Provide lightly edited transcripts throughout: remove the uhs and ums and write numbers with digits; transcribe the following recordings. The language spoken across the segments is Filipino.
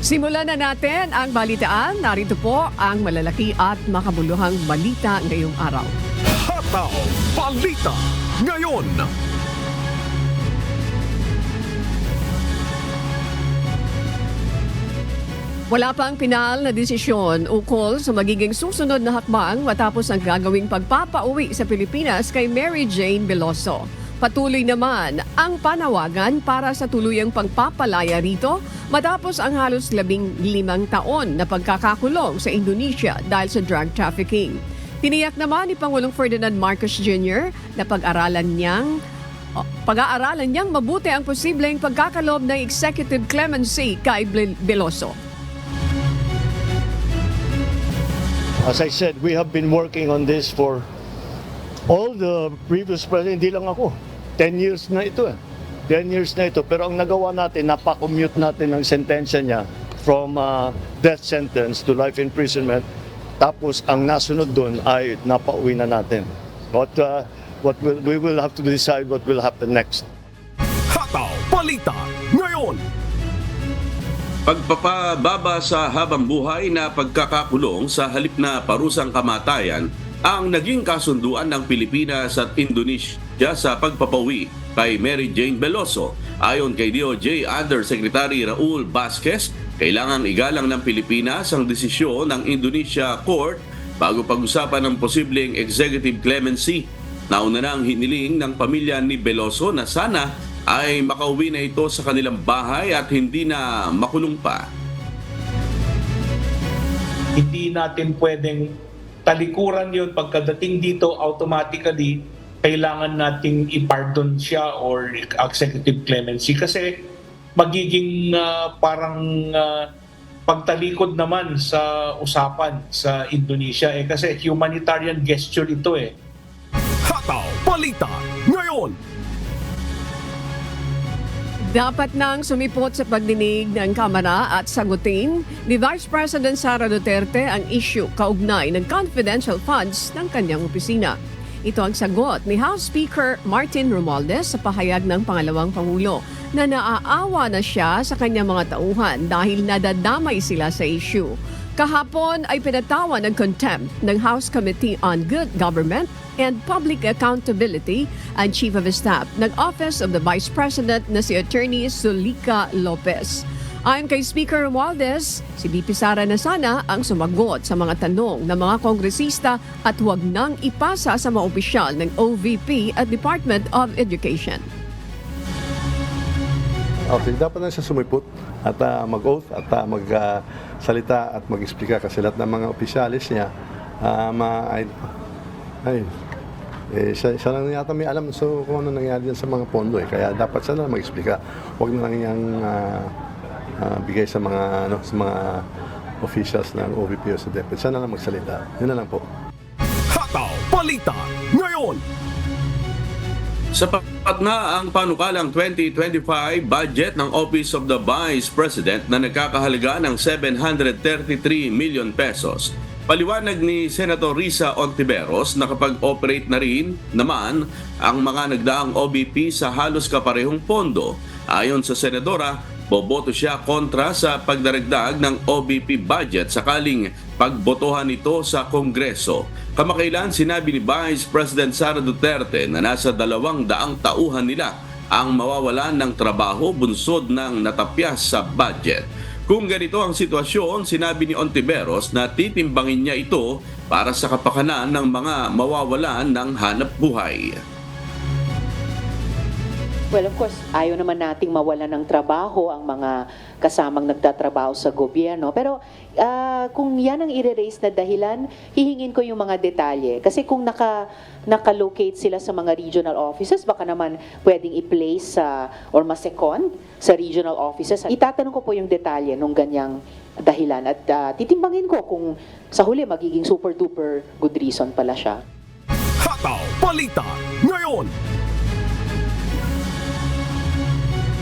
Simulan na natin ang balitaan. Narito po ang malalaki at makabuluhang balita ngayong araw. Hataw Balita ngayon. Wala pang pinal na desisyon ukol sa magiging susunod na hakbang matapos ang gagawing pagpapauwi sa Pilipinas kay Mary Jane Veloso. Patuloy naman ang panawagan para sa tuluyang pagpapalaya rito matapos ang halos 15 taon na pagkakakulong sa Indonesia dahil sa drug trafficking. Tiniyak naman ni Pangulong Ferdinand Marcos Jr. na pag-aaralan niyang mabuti ang posibleng pagkakaloob ng executive clemency kay Veloso. As I said, we have been working on this for all the previous president, hindi lang ako. 10 years na ito 10 years na ito. Pero ang nagawa natin, napakommute natin ang sentensya niya from death sentence to life imprisonment. Tapos ang nasunod doon ay napauwi na natin. But we will have to decide what will happen next. Hataw Balita ngayon. Pagpapababa sa habang buhay na pagkakakulong sa halip na parusang kamatayan ang naging kasunduan ng Pilipinas at Indonesia sa pagpapawi kay Mary Jane Veloso. Ayon kay DOJ Undersecretary Raul Vasquez, kailangang igalang ng Pilipinas ang desisyon ng Indonesia Court bago pag-usapan ng posibleng executive clemency. Nauna na ang hiniling ng pamilya ni Veloso na sana ay makauwi na ito sa kanilang bahay at hindi na makulong pa. Hindi natin pwedeng talikuran yun pagkadating dito automatically kailangan nating i-pardon siya or executive clemency kasi magiging parang pagtalikod naman sa usapan sa Indonesia kasi humanitarian gesture ito Hataw Balita ngayon. Dapat nang sumipot sa pagdinig ng Kamara at sagutin ni Vice President Sara Duterte ang issue kaugnay ng confidential funds ng kanyang opisina. Ito ang sagot ni House Speaker Martin Romualdez sa pahayag ng pangalawang Pangulo na naaawa na siya sa kanyang mga tauhan dahil nadadamay sila sa issue. Kahapon ay pinatawan ng contempt ng House Committee on Good Government and Public Accountability ang Chief of Staff ng Office of the Vice President na si Attorney Zulica Lopez. Ayon kay Speaker Romualdez, si VP Sara na sana ang sumagot sa mga tanong ng mga kongresista at huwag nang ipasa sa mga opisyal ng OVP at Department of Education. Okay, dapat na siya sumipot at mag-oath at magsalita at mag-explika kasi lahat ng mga opisyalis niya siya lang yata may alam kung ano nangyari dyan sa mga pondo kaya dapat siya na mag-explika. Huwag na lang niyang bigay sa mga officials ng OVP o sa DepEd. Siya na lang magsalita. Yun na lang po. Hataw Balita ngayon. Sapat na ang panukalang 2025 budget ng Office of the Vice President na nagkakahalaga ng 733 million pesos. Paliwanag ni Senator Risa Ontiveros na kapag-operate na rin naman ang mga nagdaang OVP sa halos kaparehong pondo. Ayon sa Senadora, boboto siya kontra sa pagdaragdag ng OVP budget sakaling pagbotohan ito sa Kongreso. Kamakailan sinabi ni Vice President Sara Duterte na nasa 200 tauhan nila ang mawawalan ng trabaho bunsod ng natapyas sa budget. Kung ganito ang sitwasyon, sinabi ni Ontiveros na titimbangin niya ito para sa kapakanan ng mga mawawalan ng hanap buhay. Well, of course, ayaw naman nating mawalan ng trabaho ang mga kasamang nagtatrabaho sa gobyerno. Pero kung yan ang i-raise na dahilan, hihingin ko yung mga detalye. Kasi kung naka-locate sila sa mga regional offices, baka naman pwedeng i-place or ma-second sa regional offices. Itatanong ko po yung detalye nung ganyang dahilan. At titimbangin ko kung sa huli magiging super-duper good reason pala siya. Hataw Balita ngayon.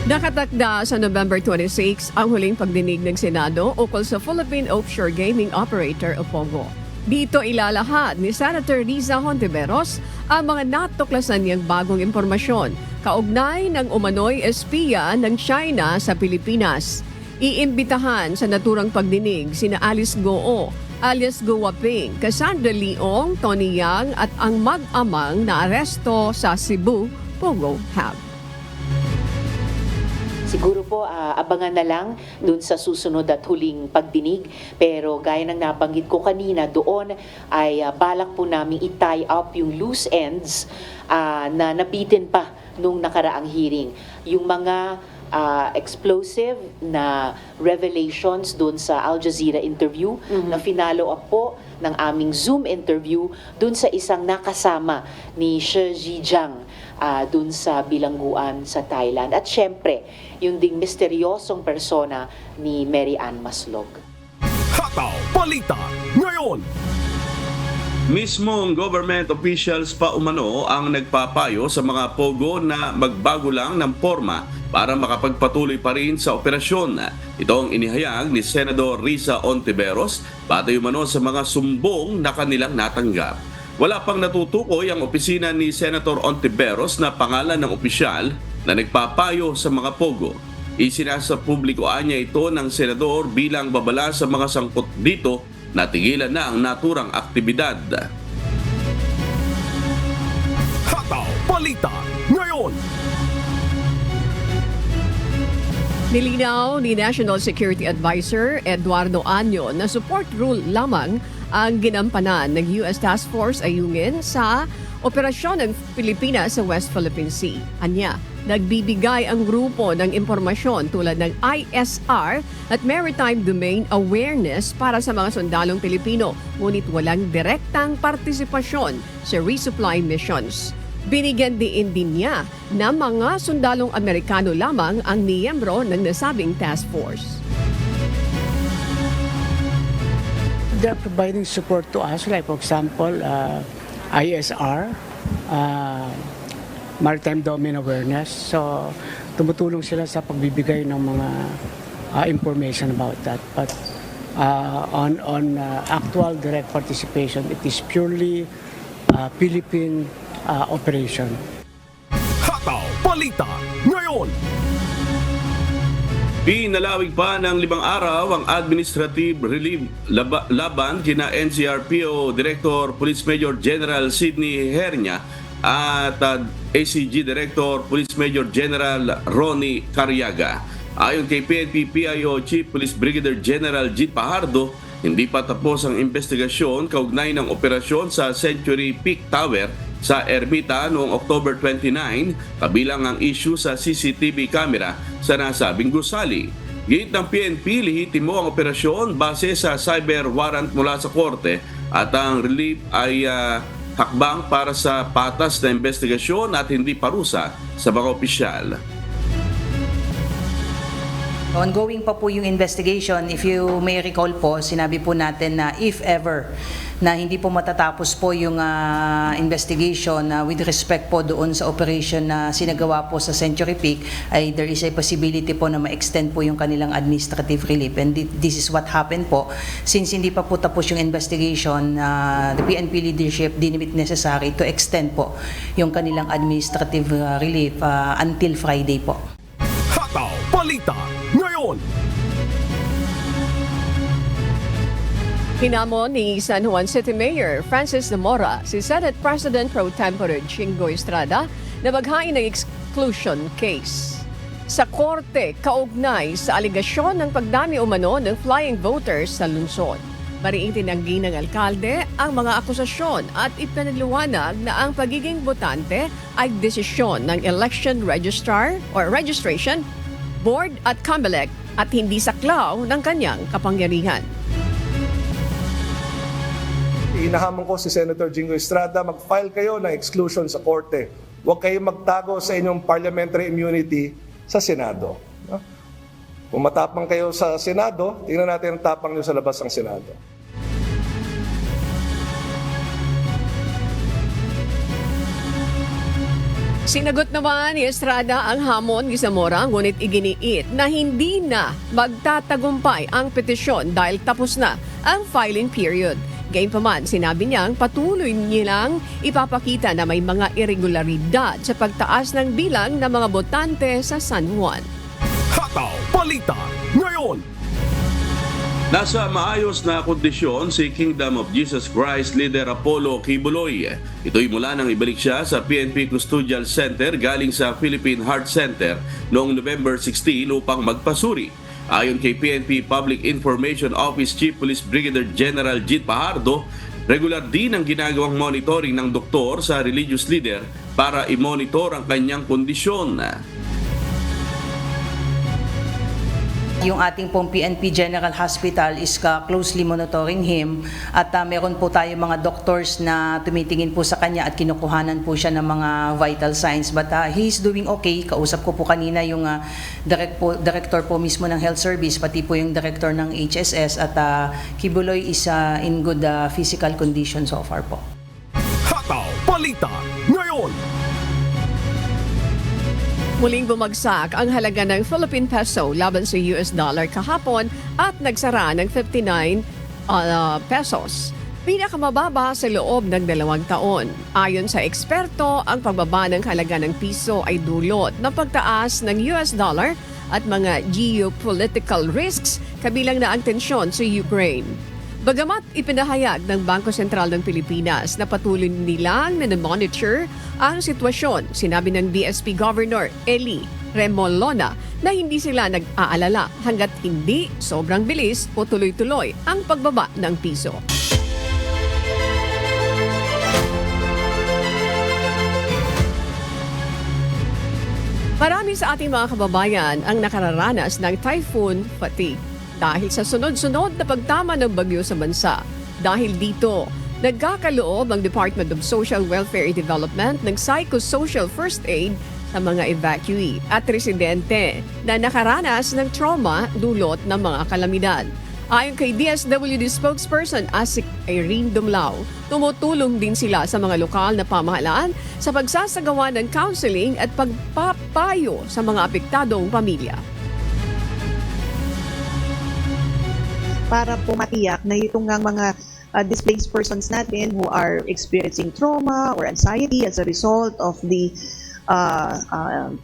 Nakatakda sa November 26 ang huling pagdinig ng Senado ukol sa Philippine Offshore Gaming Operator o POGO. Dito ilalahad ni Senator Risa Hontiveros ang mga natuklasan niyang bagong impormasyon kaugnay ng umano'y espiya ng China sa Pilipinas. Iimbitahan sa naturang pagdinig sina Alice Goo, alias Guwaping, Cassandra Leong, Tony Yang at ang mag-amang na aresto sa Cebu, Pogo Hub. Siguro po, abangan na lang dun sa susunod at huling pagdinig. Pero gaya ng nabanggit ko kanina, doon ay balak po namin i-tie up yung loose ends na nabitin pa nung nakaraang hearing. Yung mga explosive na revelations doon sa Al Jazeera interview na finalo up po ng aming Zoom interview doon sa isang nakasama ni Shi Zhejiang doon sa bilangguan sa Thailand. At syempre, yung ding misteryosong persona ni Mary Ann Maslog. Hataw Balita ngayon. Mismong government officials pa umano ang nagpapayo sa mga pogo na magbago lang ng forma para makapagpatuloy pa rin sa operasyon. Ito ang inihayag ni Senador Risa Ontiveros batay umano sa mga sumbong na kanilang natanggap. Wala pang natutukoy ang opisina ni Senator Ontiveros na pangalan ng opisyal na nagpapayo sa mga pogo. Isinasa publikoan niya ito ng senador bilang babala sa mga sangkot dito na tigilan na ang naturang aktibidad. Hataw Balita ngayon. Nilinaw ni National Security Advisor Eduardo Año na support rule lamang ang ginampanan ng U.S. Task Force Ayungin sa operasyon ng Pilipinas sa West Philippine Sea. Anya, nagbibigay ang grupo ng impormasyon tulad ng ISR at Maritime Domain Awareness para sa mga sundalong Pilipino, ngunit walang direktang partisipasyon sa resupply missions. Binigyan din niya na mga sundalong Amerikano lamang ang miyembro ng nasabing task force. They're providing support to us, like for example, ISR, Maritime Domain Awareness. So, tumutulong sila sa pagbibigay ng mga information about that. But on actual direct participation, it is purely Philippine operation. Hataw Balita ngayon. Pinalawig pa ng 5 araw ang administrative relief laban kina NCRPO Director Police Major General Sidney Hernia at ACG Director Police Major General Ronnie Cariaga. Ayon kay PNP-PIO Chief Police Brigadier General Jeet Pajardo, hindi pa tapos ang investigasyon kaugnay ng operasyon sa Century Peak Tower sa Ermita noong October 29, kabilang ang issue sa CCTV camera sa nasabing gusali. Gate ng PNP, lihitimo ang operasyon base sa cyber warrant mula sa korte at ang relief ay hakbang para sa patas na investigasyon at hindi parusa sa mga opisyal. Ongoing pa po yung investigation. If you may recall po, sinabi po natin na if ever na hindi po matatapos po yung investigation with respect po doon sa operation na sinagawa po sa Century Peak, ay there is a possibility po na ma-extend po yung kanilang administrative relief. And this is what happened po. Since hindi pa po tapos yung investigation, the PNP leadership deemed it necessary to extend po yung kanilang administrative relief until Friday po. Hataw Balita ngayon. Hinamon ni San Juan City Mayor Francis Zamora si Senate President Pro Tempore Chingo Estrada na maghain ng exclusion case sa korte kaugnay sa aligasyon ng pagdami umano ng flying voters sa lungsod. Mariing tinanggi ng alkalde ang mga akusasyon at ipinaliwanag na ang pagiging botante ay desisyon ng election registrar or registration board at COMELEC at hindi saklaw ng kanyang kapangyarihan. Inahamon ko si Senator Jingo Estrada, mag-file kayo ng exclusion sa korte. Huwag kayong magtago sa inyong parliamentary immunity sa Senado. Kung matapang kayo sa Senado, tingnan natin ang tapang nyo sa labas ng Senado. Sinagot naman ni Estrada ang hamon ni Zamora, ngunit iginiit na hindi na magtatagumpay ang petisyon dahil tapos na ang filing period. Gayunpaman, sinabi niyang patuloy nilang ipapakita na may mga irregularidad sa pagtaas ng bilang ng mga botante sa San Juan. Hataw Balita ngayon. Nasa maayos na kondisyon si Kingdom of Jesus Christ leader Apollo Kibuloy. Ito'y mula nang ibalik siya sa PNP Custodial Center galing sa Philippine Heart Center noong November 16 upang magpasuri. Ayon kay PNP Public Information Office Chief Police Brigadier General Jit Pajardo, regular din ang ginagawang monitoring ng doktor sa religious leader para i-monitor ang kanyang kondisyon. Yung ating pong PNP General Hospital is closely monitoring him at meron po tayo mga doctors na tumitingin po sa kanya at kinukuhanan po siya ng mga vital signs. But he's doing okay. Kausap ko po kanina yung director po mismo ng health service, pati po yung director ng HSS at Kibuloy is in good physical condition so far po. Hataw Balita ngayon. Muling bumagsak ang halaga ng Philippine peso laban sa US dollar kahapon at nagsara ng 59 pesos. Pinakamababa sa loob ng 2 taon. Ayon sa eksperto, ang pagbaba ng halaga ng piso ay dulot ng pagtaas ng US dollar at mga geopolitical risks kabilang na ang tensyon sa Ukraine. Bagamat ipinahayag ng Bangko Sentral ng Pilipinas na patuloy nilang monitor ang sitwasyon, sinabi ng BSP Governor Eli Remolona na hindi sila nag-aalala hanggat hindi sobrang bilis o tuloy-tuloy ang pagbaba ng piso. Marami sa ating mga kababayan ang nakararanas ng typhoon fatigue dahil sa sunod-sunod na pagtama ng bagyo sa bansa. Dahil dito, nagkakaloob ang Department of Social Welfare and Development ng psychosocial first aid sa mga evacuee at residente na nakaranas ng trauma dulot ng mga kalamidad. Ayon kay DSWD spokesperson Asik Irene Dumlao, tumutulong din sila sa mga lokal na pamahalaan sa pagsasagawa ng counseling at pagpapayo sa mga apektadong pamilya. Para po matiyak na itong mga displaced persons natin who are experiencing trauma or anxiety as a result of the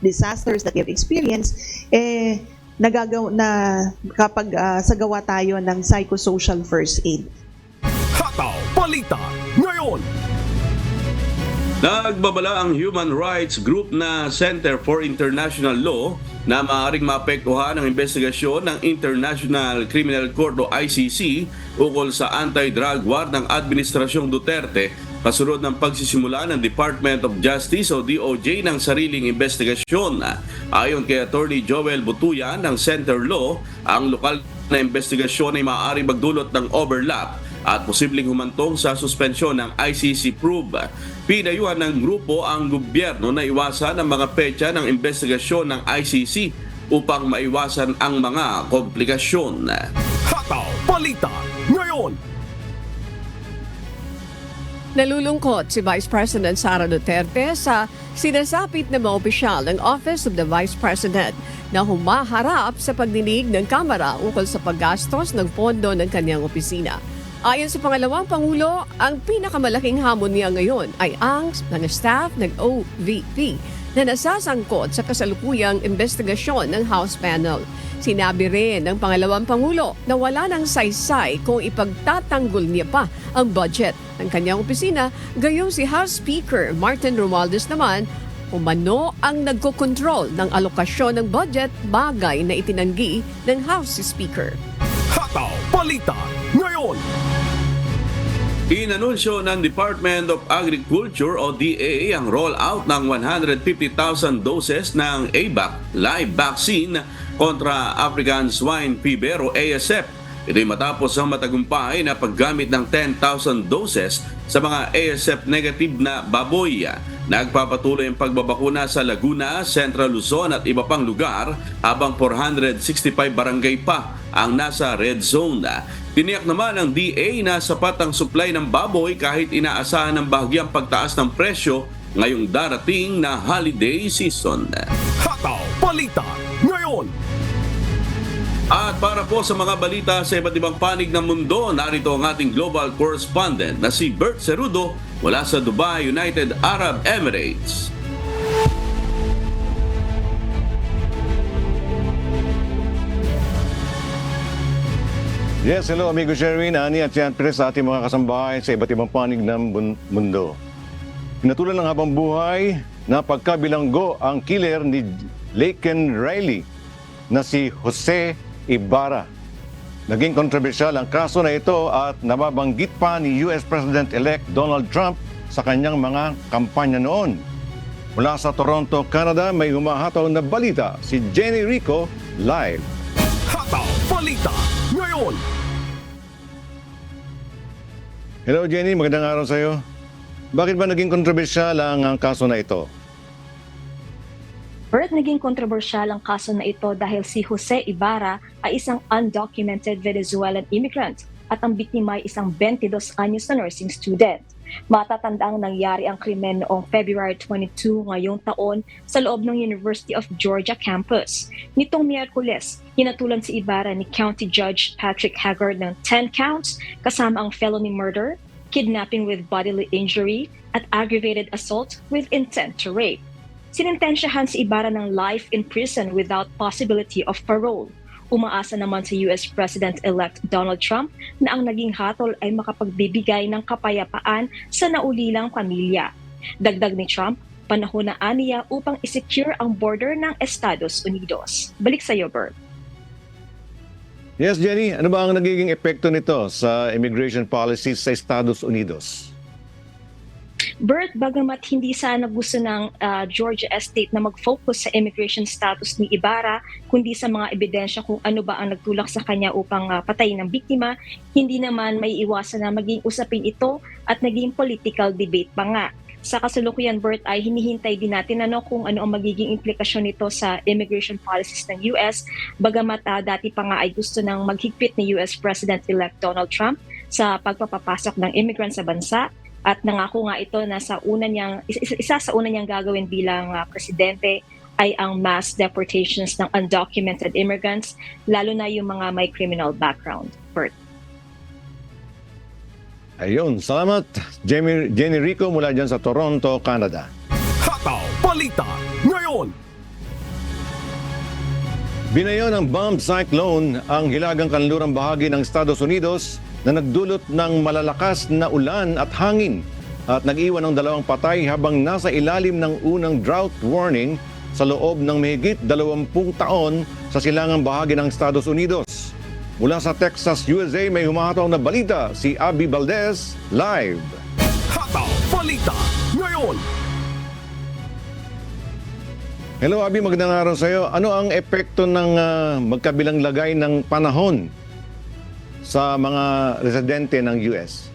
disasters that they have experienced, kapag sagawa tayo ng psychosocial first aid. Hataw Balita ngayon. Nagbabala ang human rights group na Center for International Law na maaaring maapektuhan ang investigasyon ng International Criminal Court o ICC ukol sa anti-drug war ng Administrasyong Duterte kasunod ng pagsisimula ng Department of Justice o DOJ ng sariling investigasyon. Ayon kay Attorney Joel Butuyan ng Center Law, ang lokal na investigasyon ay maaaring magdulot ng overlap at posibleng humantong sa suspensyon ng ICC probe. Pinayuhan ng grupo ang gobyerno na iwasan ang mga petsa ng investigasyon ng ICC upang maiwasan ang mga komplikasyon. Hataw Balita ngayon. Nalulungkot si Vice President Sara Duterte sa sinasapit na mga opisyal ng Office of the Vice President na humaharap sa pagdinig ng Kamara ukol sa paggastos ng pondo ng kanyang opisina. Ayon sa pangalawang Pangulo, ang pinakamalaking hamon niya ngayon ay ang mga staff ng OVP na nasasangkot sa kasalukuyang investigasyon ng House Panel. Sinabi rin ng pangalawang Pangulo na wala nang saysay kung ipagtatanggol niya pa ang budget ng kanyang opisina, gayong si House Speaker Martin Romualdez naman umano ang nagkokontrol ng alokasyon ng budget, bagay na itinanggi ng House Speaker. Hataw Balita ngayon. Inanunsyo ng Department of Agriculture o DA ang rollout ng 150,000 doses ng ABAC live vaccine kontra African Swine Fever o ASF. Ito'y matapos ang matagumpay na paggamit ng 10,000 doses sa mga ASF negative na baboy. Nagpapatuloy ang pagbabakuna sa Laguna, Central Luzon at iba pang lugar habang 465 barangay pa ang nasa red zone. Tiniyak naman ng DA na sapat ang supply ng baboy kahit inaasahan ng bahagyang pagtaas ng presyo ngayong darating na holiday season. Hataw Balita ngayon. At para po sa mga balita sa iba't ibang panig ng mundo, narito ang ating global correspondent na si Bert Cerudo mula sa Dubai, United Arab Emirates. Yes, hello amigo Sherwin, Ani at siyempre sa ating mga kasambahay sa iba't ibang panig ng mundo. Pinatulan ng habang buhay na pagkabilanggo ang killer ni Laken Riley na si Jose Ibarra. Naging kontrobersyal ang kaso na ito at nababanggit pa ni US President-elect Donald Trump sa kanyang mga kampanya noon. Mula sa Toronto, Canada, may humahataw na balita si Jenny Rico live. Hataw Balita ngayon. Hello Jenny, magandang araw sa iyo. Bakit ba naging kontrobersyal ang kaso na ito? Bert, naging kontrobersyal ang kaso na ito dahil si Jose Ibarra ay isang undocumented Venezuelan immigrant at ang biktima ay isang 22 anyos na nursing student. Matatandaang nangyari ang krimen noong February 22 ngayong taon sa loob ng University of Georgia campus. Nitong Miyerkules, hinatulan si Ibarra ni County Judge Patrick Haggard ng 10 counts kasama ang felony murder, kidnapping with bodily injury, at aggravated assault with intent to rape. Sinintensyahan si Ibarra ng life in prison without possibility of parole. Umaasa naman si US President-elect Donald Trump na ang naging hatol ay makapagbibigay ng kapayapaan sa naulilang pamilya. Dagdag ni Trump, panahon na aniya upang isecure ang border ng Estados Unidos. Balik sa iyo, Bert. Yes, Jenny, ano ba ang nagiging epekto nito sa immigration policies sa Estados Unidos? Bert, bagamat hindi sana gusto ng Georgia Estate na mag-focus sa immigration status ni Ibarra, kundi sa mga ebidensya kung ano ba ang nagtulak sa kanya upang patayin ang biktima, hindi naman may iwasan na maging usapin ito at naging political debate pa nga. Sa kasalukuyan, Bert, ay hinihintay din natin kung ano ang magiging implikasyon nito sa immigration policies ng US, bagamat dati pa nga ay gusto ng maghigpit ni US President-elect Donald Trump sa pagpapapasok ng immigrants sa bansa. At nangako nga ito na isa sa una niyang gagawin bilang presidente ay ang mass deportations ng undocumented immigrants, lalo na yung mga may criminal background. Bert. Ayun, salamat Jenny Rico mula dyan sa Toronto, Canada. Hataw Balita ngayon. Binayo ng bomb cyclone ang hilagang kanlurang bahagi ng Estados Unidos na nagdulot ng malalakas na ulan at hangin at nag-iwan ng 2 patay habang nasa ilalim ng unang drought warning sa loob ng mahigit 20 taon sa silangang bahagi ng Estados Unidos. Mula sa Texas, USA, may humahataw na balita si Abby Valdez live. Hataw Balita ngayon. Hello Abby, magandang araw sa iyo. Ano ang epekto ng magkabilang lagay ng panahon sa mga residente ng US?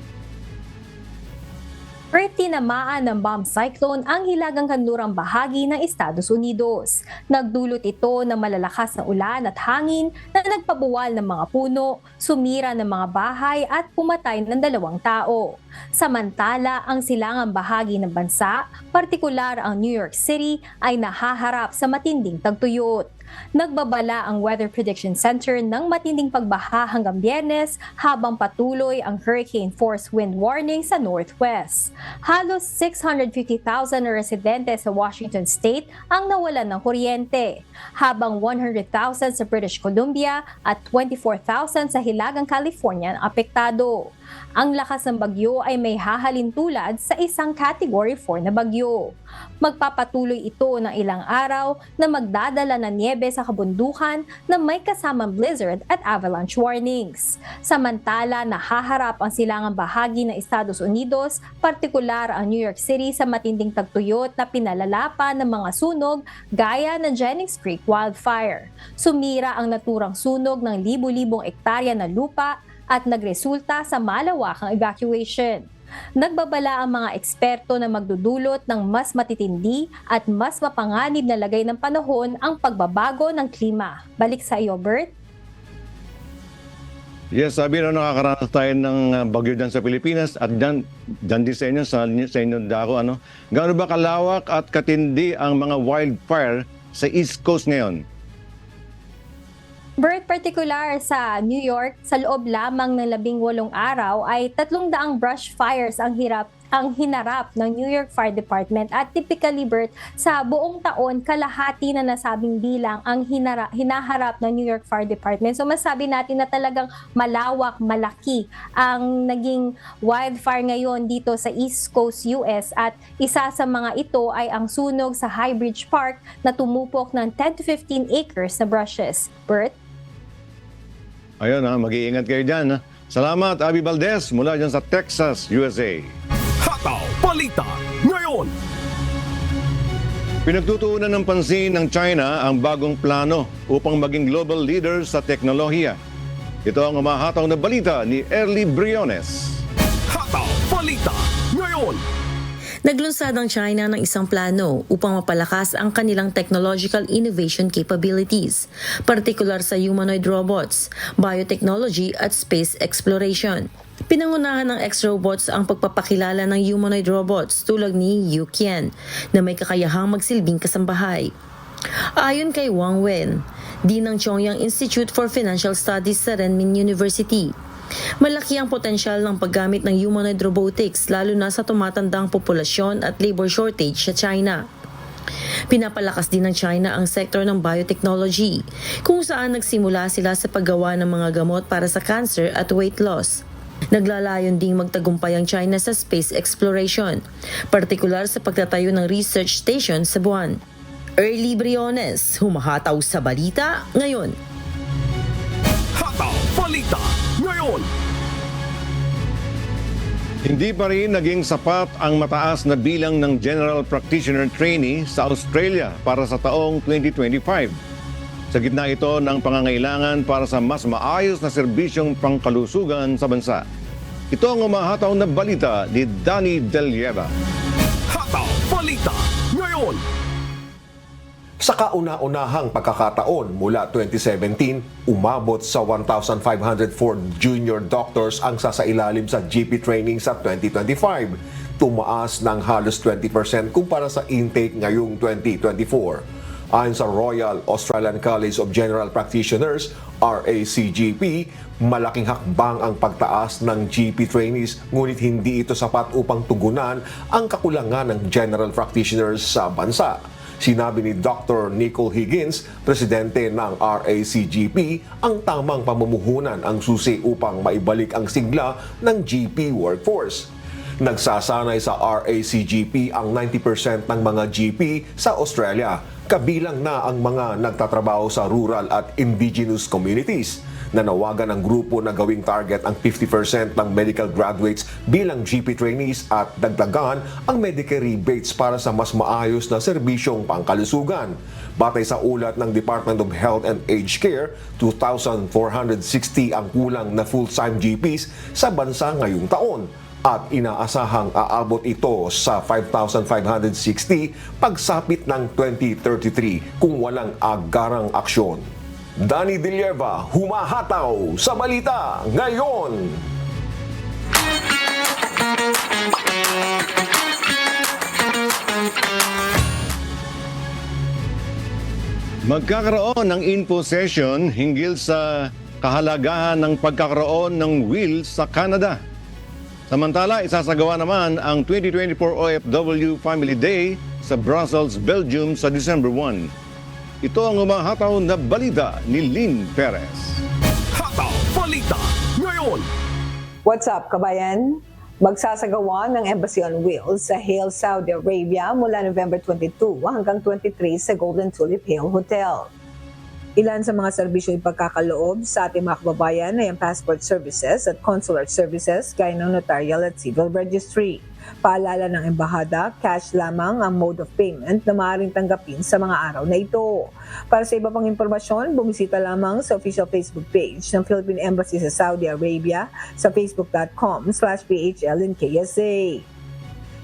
Tinamaan ng bomb cyclone ang hilagang kanlurang bahagi ng Estados Unidos. Nagdulot ito ng malalakas na ulan at hangin na nagpabuwal ng mga puno, sumira ng mga bahay at pumatay ng 2 tao. Samantala, ang silangang bahagi ng bansa, partikular ang New York City, ay nahaharap sa matinding tagtuyot. Nagbabala ang Weather Prediction Center ng matinding pagbaha hanggang Biyernes habang patuloy ang hurricane force wind warning sa Northwest. Halos 650,000 na residente sa Washington State ang nawalan ng kuryente, habang 100,000 sa British Columbia at 24,000 sa Hilagang California ang apektado. Ang lakas ng bagyo ay may hahalin tulad sa isang Category 4 na bagyo. Magpapatuloy ito ng ilang araw na magdadala ng niebe sa kabundukan na may kasamang blizzard at avalanche warnings. Samantala, nahaharap ang silangang bahagi ng Estados Unidos, partikular ang New York City sa matinding tagtuyot na pinalalapan ng mga sunog gaya ng Jennings Creek wildfire. Sumira ang naturang sunog ng libu-libong ektarya na lupa at nagresulta sa malawakang evacuation. Nagbabala ang mga eksperto na magdudulot ng mas matitindi at mas mapanganib na lagay ng panahon ang pagbabago ng klima. Balik sa iyo, Bert. Yes, sabi na nakakaranas tayo ng bagyo dyan sa Pilipinas at dyan din sa inyo, sa inyo dako. Gaano ba kalawak at katindi ang mga wildfire sa East Coast ngayon? Bert, particular sa New York, sa loob lamang ng 18 araw ay 300 brush fires ang ang hinarap ng New York Fire Department at typically, Bert, sa buong taon, kalahati na nasabing bilang ang hinaharap ng New York Fire Department. So masabi natin na talagang malawak, malaki ang naging wildfire ngayon dito sa East Coast US at isa sa mga ito ay ang sunog sa High Bridge Park na tumupok ng 10 to 15 acres na brushes. Bert? Ayun mag-iingat kayo dyan. Salamat, Abby Valdez, mula dyan sa Texas, USA. Hataw Balita ngayon. Pinagtutuunan ng pansin ng China ang bagong plano upang maging global leader sa teknolohiya. Ito ang umahataw na balita ni Erly Briones. Hataw Balita ngayon. Naglunsad ang China ng isang plano upang mapalakas ang kanilang technological innovation capabilities, partikular sa humanoid robots, biotechnology at space exploration. Pinangunahan ng X-Robots ang pagpapakilala ng humanoid robots tulad ni Yu Qian na may kakayahang magsilbing kasambahay. Ayon kay Wang Wen, Dean ng Chongyang Institute for Financial Studies sa Renmin University, malaki ang potensyal ng paggamit ng humanoid robotics lalo na sa tumatandang populasyon at labor shortage sa China. Pinapalakas din ng China ang sektor ng biotechnology, kung saan nagsimula sila sa paggawa ng mga gamot para sa cancer at weight loss. Naglalayon ding magtagumpay ang China sa space exploration, partikular sa pagtatayo ng research station sa buwan. Erly Briones, humahataw sa balita ngayon. Hataw Balita ngayon. Hindi pa rin naging sapat ang mataas na bilang ng General Practitioner Trainee sa Australia para sa taong 2025. Sa gitna ito ng pangangailangan para sa mas maayos na serbisyong pangkalusugan sa bansa. Ito ang umahataw na balita ni Danny Delieva. Hataw Balita ngayon. Sa kauna-unahang pagkakataon mula 2017, umabot sa 1,504 junior doctors ang sasailalim sa GP training sa 2025. Tumaas ng halos 20% kumpara sa intake ngayong 2024. Ayon sa Royal Australian College of General Practitioners, RACGP, malaking hakbang ang pagtaas ng GP trainees ngunit hindi ito sapat upang tugunan ang kakulangan ng general practitioners sa bansa. Sinabi ni Dr. Nicole Higgins, presidente ng RACGP, ang tamang pamumuhunan ang susi upang maibalik ang sigla ng GP workforce. Nagsasanay sa RACGP ang 90% ng mga GP sa Australia, kabilang na ang mga nagtatrabaho sa rural at indigenous communities. Nanawagan ang grupo na gawing target ang 50% ng medical graduates bilang GP trainees at dagdagan ang Medicare rebates para sa mas maayos na serbisyong pangkalusugan. Batay sa ulat ng Department of Health and Aged Care, 2,460 ang kulang na full-time GPs sa bansa ngayong taon. At inaasahang aabot ito sa 5,560 pagsapit ng 2033 kung walang agarang aksyon. Danny Delieva, humahataw sa balita ngayon. Magkakaroon ng info session hinggil sa kahalagahan ng pagkakaroon ng will sa Canada. Samantala, isasagawa naman ang 2024 OFW Family Day sa Brussels, Belgium sa December 1. Ito ang umahataw na balita ni Lynn Perez. Hataw Balita ngayon. What's up, kabayan? Magsasagawa ng Embassy on Wheels sa Hale, Saudi Arabia mula November 22 hanggang 23 sa Golden Tulip Hale Hotel. Ilan sa mga serbisyo ipagkakaloob sa ating mga kababayan ay ang passport services at consular services gaya ng notarial at civil registry. Paalala ng embahada, cash lamang ang mode of payment na maaaring tanggapin sa mga araw na ito. Para sa iba pang impormasyon, bumisita lamang sa official Facebook page ng Philippine Embassy sa Saudi Arabia sa facebook.com/PHLNKSA.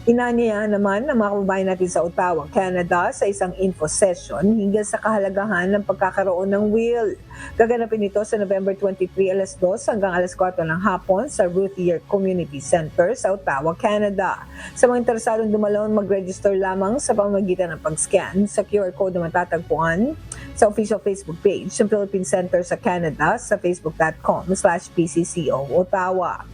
Inanyayahan naman ang mga kababayan natin sa Ottawa, Canada sa isang info session hinggil sa kahalagahan ng pagkakaroon ng will. Gaganapin ito sa November 23 alas 2 hanggang alas 4 ng hapon sa Routhier Community Center sa Ottawa, Canada. Sa mga interesadong dumalaw, mag-register lamang sa pamamagitan ng pag-scan sa QR code na matatagpuan sa official Facebook page ng Philippine Center sa Canada sa facebook.com/PCCO Ottawa.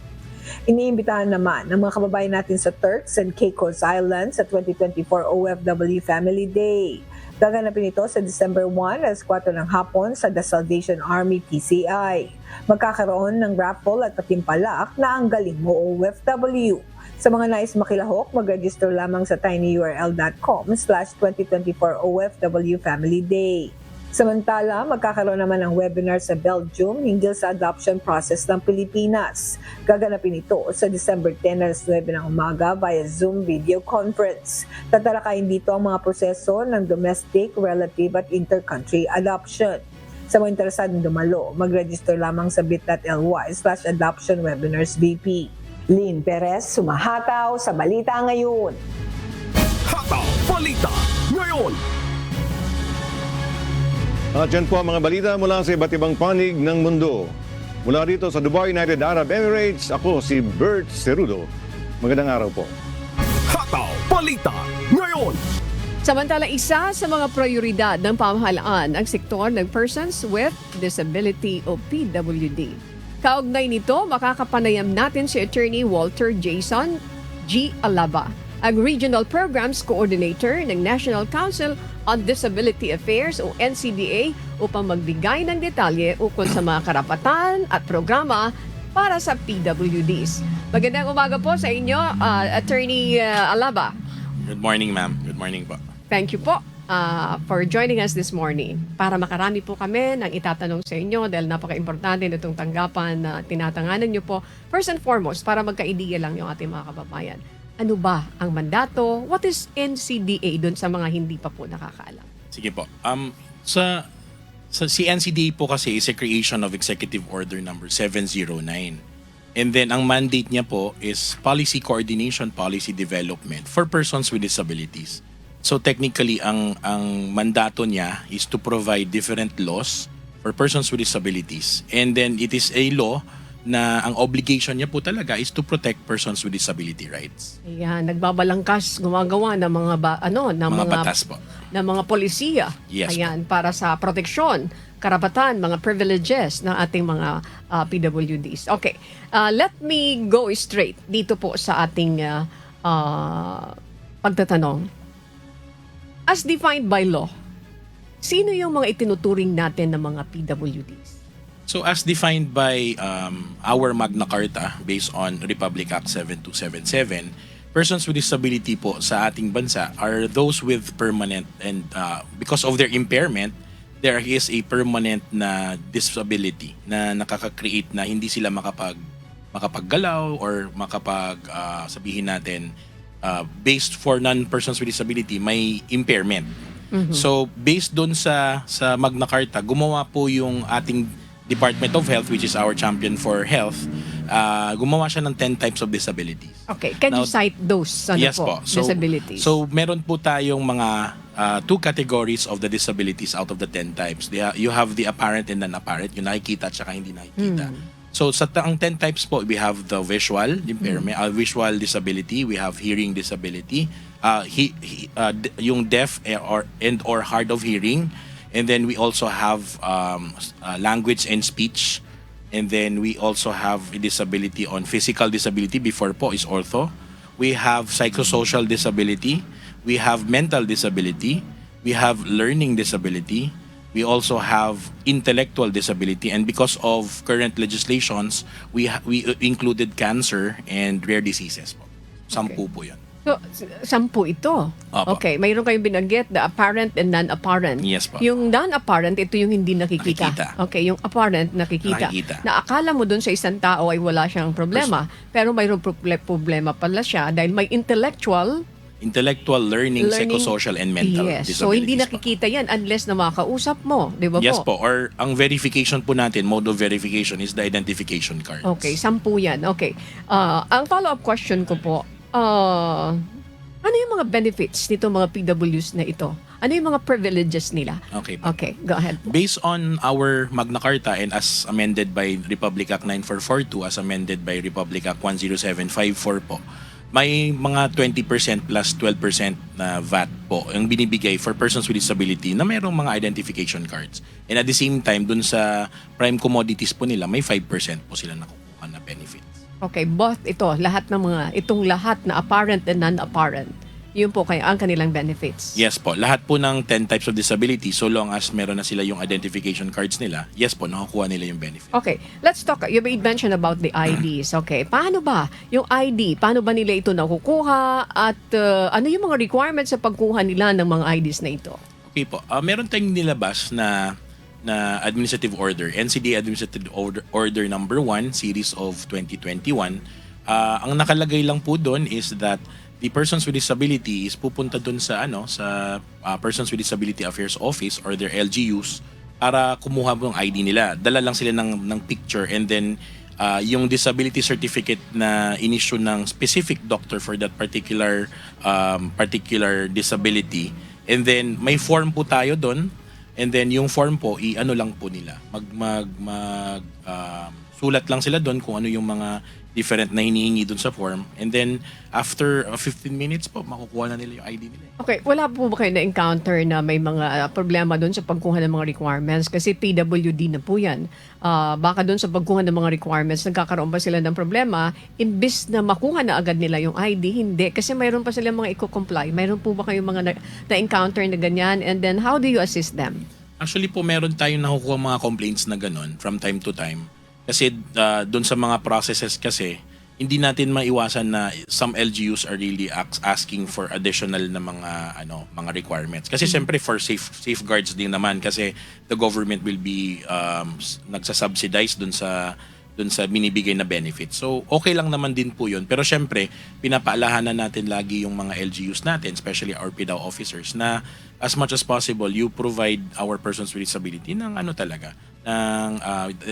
Iniimbitahan naman ng mga kababayan natin sa Turks and Caicos Islands sa 2024 OFW Family Day. Gaganapin ito sa December 1 alas 4 ng hapon sa The Salvation Army PCI. Magkakaroon ng raffle at patimpalak na ang Galing Mo OFW. Sa mga nais makilahok, mag-register lamang sa tinyurl.com/2024 OFW Family Day. Samantala, magkakaroon naman ng webinar sa Belgium hinggil sa adoption process ng Pilipinas. Gaganapin ito sa December 10 alas 9 ng umaga via Zoom video conference. Tatalakayin dito ang mga proseso ng domestic, relative at intercountry adoption. Sa mga interesadong dumalo, mag-register lamang sa bit.ly/adoptionwebinarsbp. Lynn Perez, sumahataw sa Balita Ngayon. Hataw Balita Ngayon. At yan po ang mga balita mula sa iba't ibang panig ng mundo. Mula rito sa Dubai, United Arab Emirates, ako si Bert Cerudo. Magandang araw po. Hataw Balita Ngayon. Samantala, isa sa mga prioridad ng pamahalaan ang sektor ng Persons with Disability o PWD. Kaugnay nito, makakapanayam natin si Attorney Walter Jason G. Alaba, ang Regional Programs Coordinator ng National Council on Disability Affairs o NCDA upang magbigay ng detalye ukol sa mga karapatan at programa para sa PWDs. Magandang umaga po sa inyo, Attorney Alaba. Good morning, ma'am. Good morning po. Thank you po for joining us this morning. Para makarami po kami ng itatanong sa inyo dahil napaka-importante nitong tanggapan na tinatanganan nyo po. First and foremost, para magka-ideya lang yung ating mga kababayan. Ano ba ang mandato? What is NCDA doon sa mga hindi pa po nakakaalam? Sige po. Sa si NCDA po kasi is a creation of Executive Order number 709. And then ang mandate niya po is policy coordination, policy development for persons with disabilities. So technically ang mandato niya is to provide different laws for persons with disabilities. And then it is a law na ang obligation niya po talaga is to protect persons with disability rights. Ayan, nagbabalangkas, gumagawa ng mga mga batas po. Ng mga polisiya. Yes, Ayan, para sa proteksyon, karapatan, mga privileges ng ating mga PWDs. Okay, let me go straight dito po sa ating pagtatanong. As defined by law, sino yung mga itinuturing natin ng mga PWDs? So as defined by our Magna Carta based on Republic Act 7277, persons with disability po sa ating bansa are those with permanent and because of their impairment, there is a permanent na disability na nakaka-create na hindi sila makapaggalaw or sabihin natin based for non-persons with disability, may impairment. Mhm. So based doon sa Magna Carta, gumawa po yung ating Department of Health, which is our champion for health, gumawa siya ng 10 types of disabilities. Okay, can you cite those Yes po. disabilities? So meron po tayong mga 2 categories of the disabilities out of the 10 types. You have the apparent and non-apparent, yung nakikita at saka hindi nakikita. So sa ang 10 types po, we have the visual impairment, visual disability, we have hearing disability, yung deaf or hard of hearing, and then we also have language and speech, and then we also have a disability on physical disability, before po is ortho. We have psychosocial disability, we have mental disability, we have learning disability, we also have intellectual disability, and because of current legislations, we included cancer and rare diseases po. 10 po yan. So, 10 ito. Opo. Okay, mayroon kayong binanggit, the apparent and non-apparent. Yes po. Yung non-apparent, ito yung hindi nakikita. Okay, yung apparent, nakikita. Na akala mo dun sa isang tao ay wala siyang problema, pero mayroong problema pala siya dahil may intellectual, learning, psychosocial, and mental yes. disabilities. So, hindi nakikita yan unless na makakausap mo. Di ba Yes po? po. Or ang verification po natin, mode of verification is the identification card. Okay, 10 yan. Okay. Ang follow-up question ko po, ano yung mga benefits nito mga PWs na ito? Ano yung mga privileges nila? Okay. Okay, go ahead. Based on our Magna Carta and as amended by Republic Act 9442, as amended by Republic Act 10754 po, may mga 20% plus 12% na VAT po ang binibigay for persons with disability na mayroong mga identification cards. And at the same time, dun sa prime commodities po nila, may 5% po sila nakukuha na benefits. Okay, both ito, itong lahat na apparent and non-apparent. Yun po kayo ang kanilang benefits. Yes po, lahat po ng 10 types of disability, so long as meron na sila yung identification cards nila, yes po, nakukuha nila yung benefit. Okay, let's talk. You made mention about the IDs. Okay, paano ba yung ID? Paano ba nila ito nakukuha? At ano yung mga requirements sa pagkuha nila ng mga IDs na ito? Okay po, meron tayong nilabas na administrative order, NCDA Administrative Order number 1, series of 2021. Ang nakalagay lang po doon is that the persons with disability is pupunta doon sa Persons with Disability Affairs Office or their LGUs para kumuha ng ID nila. Dala lang sila ng picture, and then yung disability certificate na in-issue ng specific doctor for that particular disability. And then may form po tayo doon, and then yung form po i-ano lang po nila. Sulat lang sila doon kung ano yung mga different na hinihingi doon sa form, and then after 15 minutes po makukuha na nila yung ID nila. Okay, wala po ba kayo na-encounter na may mga problema doon sa pagkuha ng mga requirements? Kasi PWD na po yan. Baka doon sa pagkuha ng mga requirements, nagkakaroon ba sila ng problema? Imbis na makuha na agad nila yung ID, hindi. Kasi mayroon pa sila mga i-comply. Mayroon po ba kayong mga na-encounter na ganyan? And then, how do you assist them? Actually po, meron tayong nakukuha mga complaints na ganun from time to time. Kasi doon sa mga processes kasi, hindi natin maiwasan na some LGUs are really asking for additional na mga requirements. Kasi siyempre for safeguards din naman, kasi the government will be nagsasubsidize doon sa binibigay na benefits. So okay lang naman din po 'yun. Pero siyempre, pinapaalahanan natin lagi yung mga LGUs natin, especially our PDAO officers, na as much as possible you provide our persons with disability ng ng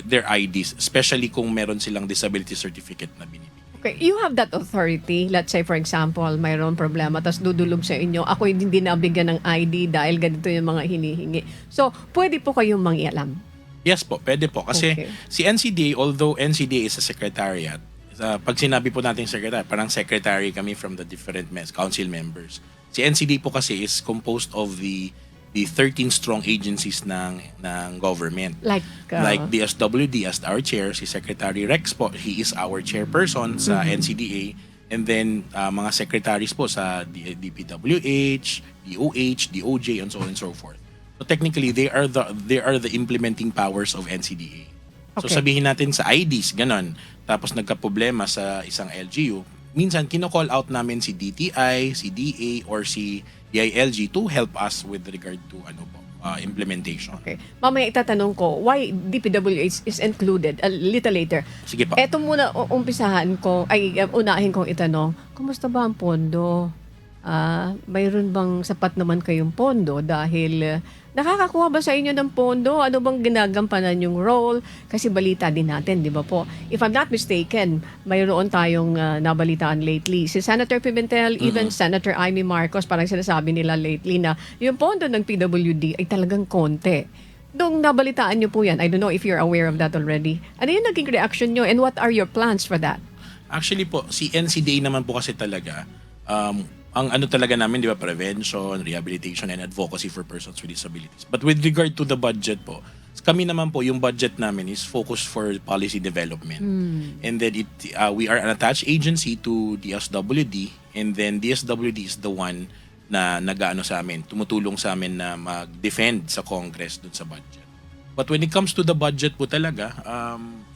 their IDs, especially kung meron silang disability certificate na binibigay. Okay, you have that authority. Let's say, for example, mayroon problema, tapos dudulog sa inyo, ako hindi nabigyan ng ID dahil ganito yung mga hinihingi. So, pwede po kayong mangialam? Yes po, pwede po. Kasi si NCDA, although NCDA is a secretariat, pag sinabi po natin secretary, parang secretary kami from the different council members. Si NCDA po kasi is composed of the 13 strong agencies ng government. Like DSWD as our chair, si Secretary Rex po, he is our chairperson sa NCDA. And then mga secretaries po sa DPWH, DOH, DOJ, and so on and so forth. So technically, they are the implementing powers of NCDA. So sabihin natin sa IDs, ganon. Tapos nagka-problema sa isang LGU, minsan kino-call out namin si DTI, si DA, or si DILG to help us with regard to implementation. Okay. Mamaya itatanong ko, why DPWH is included a little later. Sige po. Eto muna, unahin kong itanong, kumusta ba ang pondo? Mayroon bang sapat naman kayong pondo? Dahil nakakakuha ba sa inyo ng pondo? Ano bang ginagampanan yung role? Kasi balita din natin, di ba po? If I'm not mistaken, mayroon tayong nabalitaan lately. Si Senator Pimentel, even Senator Amy Marcos, parang sinasabi nila lately na yung pondo ng PWD ay talagang konti. Nung nabalitaan nyo po yan, I don't know if you're aware of that already. Ano yung naging reaction nyo and what are your plans for that? Actually po, si NCDA naman po kasi talaga, ang talaga namin, di ba, prevention, rehabilitation, and advocacy for persons with disabilities. But with regard to the budget po, kami naman po, yung budget namin is focused for policy development. And then we are an attached agency to DSWD, and then DSWD is the one na nag-aano sa amin, tumutulong sa amin na mag-defend sa Congress dun sa budget. But when it comes to the budget po talaga,